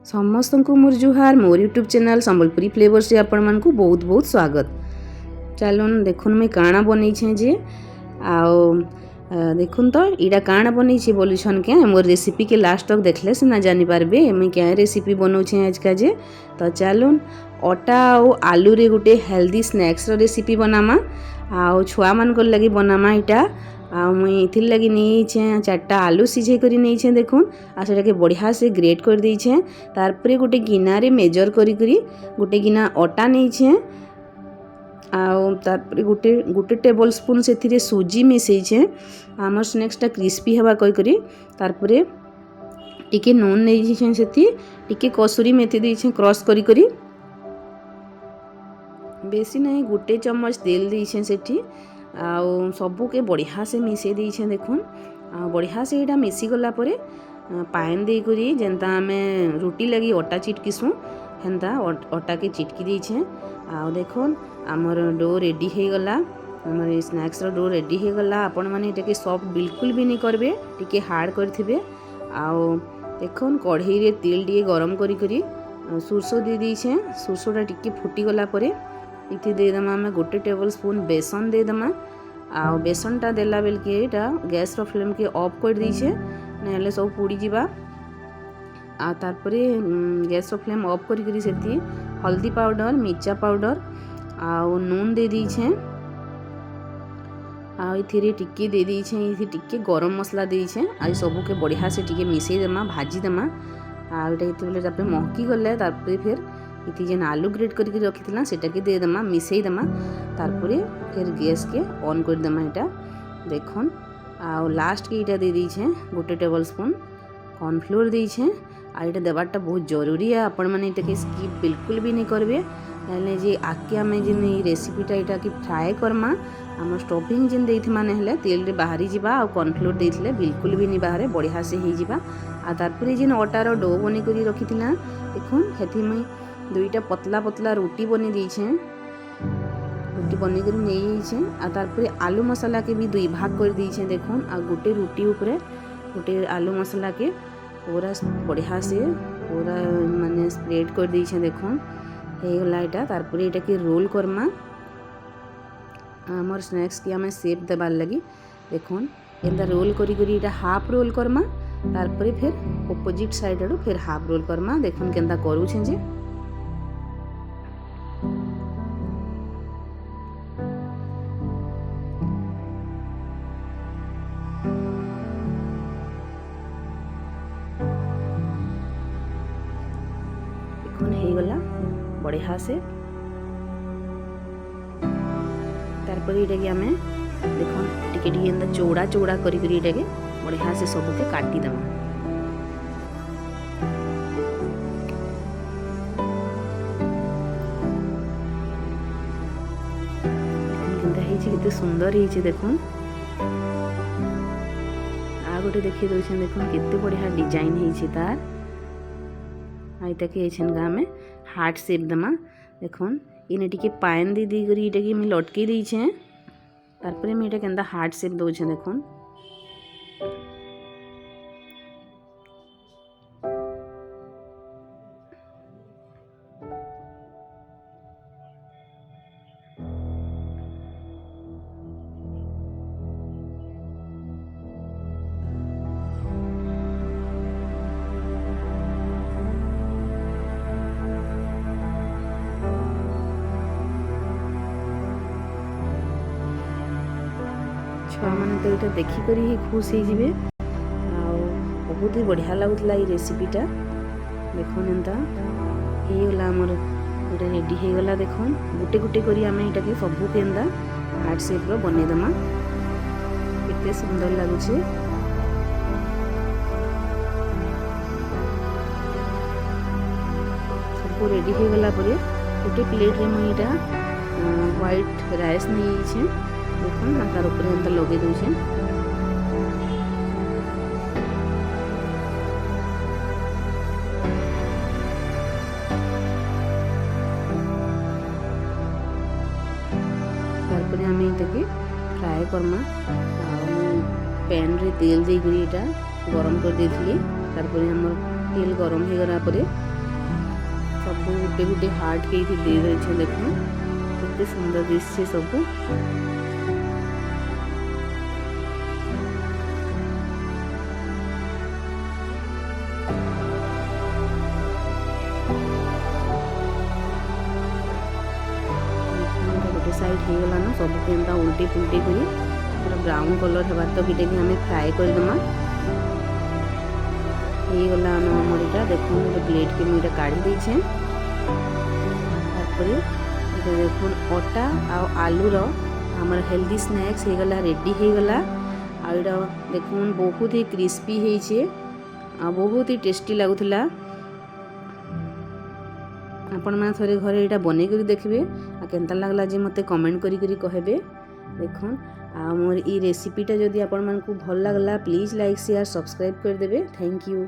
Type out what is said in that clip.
समस्त को मोर जुहार मोर YouTube channel Sambalpuri flavour से आपण मन को बहुत बहुत स्वागत। चलन देखुन मैं काଣା बनी छे जे आओ देखुन तो इडा काଣା बनी छे बोली छन के मोर रेसिपी के लास्ट तक देखले से ना जानी पारबे मैं क्या रेसिपी बनौ छे आज का जे। तो चलन अटा और आलू रे गुटे हेल्दी स्नैक्स रो रेसिपी बनामा आओ छुआ मन को लगी बनामा इटा आ मुई इथिर लगी नहीं छे 4टा आलू सिझे करी नहीं छे देखुन आ सेटा के बढ़िया से ग्रेट कर दी छे। तार परे गुटे गिना रे मेजर करी करी गुटे गिना अटा नहीं छे आ तार परे गुटे टेबल स्पून सेथिरे सूजी मिसई छे हमर स्नैक्स टा क्रिस्पी हवा कई करी। तार परे टिके नून नहीं छे सेथि टिके कसूरी मेथी दी छे क्रॉस करी करी बेसी नहीं गुटे चम्मच तेल दी छे सेठी आउ सबू के बढ़िया से मिसई दी छे देखुन बढ़िया से एटा मिसी गला परे पानी दे करी जेंता हमें रोटी लगी अटा चिटकीसु हेंता अटा के चिटकी दी छे आउ देखुन हमर डो रेडी हे गला हमर स्नैक्स रो डो रेडी हे गला। आपण माने एटा के सॉफ्ट बिल्कुल भी नहीं करबे टिके हार्ड करथिबे आउ देखुन कढ़ाई रे तेल दिए गरम करी करी सुरसो दे दी छे सुरसोटा टिके फुटी गला परे इति दे दमा हमें गोटे टेबल स्पून बेसन दे दमा आ बेसन टा देला बेल के एटा गैस रो फ्लेम के ऑफ कर दी छे नेले सब पुड़ी जीवा आ तार परे गैस रो फ्लेम ऑफ करी करी सेती हल्दी पाउडर मिर्चा पाउडर आ नून दे दी छे आ इथिरे टिक्की दे दी छे इथि टिक्की गरम मसाला दे छे आ सबू के बढ़िया से टिके मिसई देमा भाजी देमा आ एटा इति बेले तापर महकी गले तार परे फिर इति जेन आलू ग्रेट करके रखी सेटा के दे दमा मिसई दमा तारपरे फिर गैस के ऑन कर दमा एटा देखुन आ लास्ट के इटा दे दी छे गोटे टेबल स्पून कॉर्नफ्लोर दी छे आ एटा देबाटा बहुत जरूरी है आपण माने एटा के स्किप बिल्कुल भी नहीं करबे नले जे आके हमें जेन ई रेसिपीटा एटा के फ्राई करमा हम स्टफिंग जेन देइथमा नेहले तेल रे बाहरी जिबा आ कॉर्नफ्लोर देइथले बिल्कुल भी नहीं बाहरे बढ़िया से ही जिबा आ तारपरे जेन अटार डो बने करी रखिथिला देखुन हेथि में दुईटा पतला पतला रोटी बनी दी छे रोटी बनी कर नहीं छे आ तारपरे आलू मसाला के भी दुई भाग कर दी छे देखुन आ गोटे रोटी ऊपरे गोटे आलू मसाला के पूरा बढ़िया से पूरा माने स्प्रेड कर दी छे देखुन हे गला एटा तारपरे एटा के रोल करमा हमर स्नैक्स के हमें शेप देबार लगी देखुन एंदा रोल करी करी एटा हाफ रोल करमा तारपरे फिर ऑपोजिट साइड आडू फिर हाफ रोल करमा देखुन केंदा करू छे जे गला बढ़िया से तारपर एटा के हमें देखो टिके टिके एंदा चौड़ा चौड़ा करी करी एटा के बढ़िया से सब के काटी दमा केनता हे छी केते सुंदर हे छी देखुन आ गोटे देखि दो छन देखुन केते बढ़िया डिजाइन हे छी तार आइता के छनगा में हार्ट शेप दमा देखुन इने टिके पान दी दी करी इटा के मी लटके दी छे तारपरे मी इटा केंदा हार्ट शेप दो छे देखुन छुआ मैंने तो ये देखिक ही खुश हो जाए बहुत ही बढ़िया लगुला ये रेसिपीटा देखुन एंता होगला आमर ये रेडी हो गला देखुन गुटे गुटे करी आम यहाँ के सबू के एंता हार्ट शेप रो बनईदमा केते सुंदर लगुचे सब रेडी हो गला परे गोटे प्लेट रे मुझे व्हाइट राइस नहीं देखुन तार ऊपर एंता लगे दउछे तारपरे हम एटाके फ्राए करमा पैन रे तेल दे करी एटा गरम कर देथिली तारपरे हमर तेल गरम हो गला परे सब गुटे गुटे हार्ट के दे देछे देखो केते सुंदर दिसছে सब। गोटे साइड हो गला ना सब एंता उल्टी पुल्टी करी पूरा ब्राउन कलर हेबार तो ये भी हमें फ्राए करदेमा। हो गला आमर यहाँ देखो गोटे प्लेट के मुझे काढ़ी देछे। देखो अटा आलूर आमर हेल्दी स्नैक्स हो गला रेडी हो गला। आईटा देखो बहुत ही क्रिस्पी होइछे आ बहुत ही टेस्टी लगुला। आपण मैंने थोड़े घरे यहाँ बन कर देखिए आ केनता लगला जे मते कमेंट करी कहबे। देखो आ मोर ई रेसिपीटा जदि आपण मानकु भल लगला प्लीज लाइक शेयर सब्सक्राइब कर देबे। Thank you.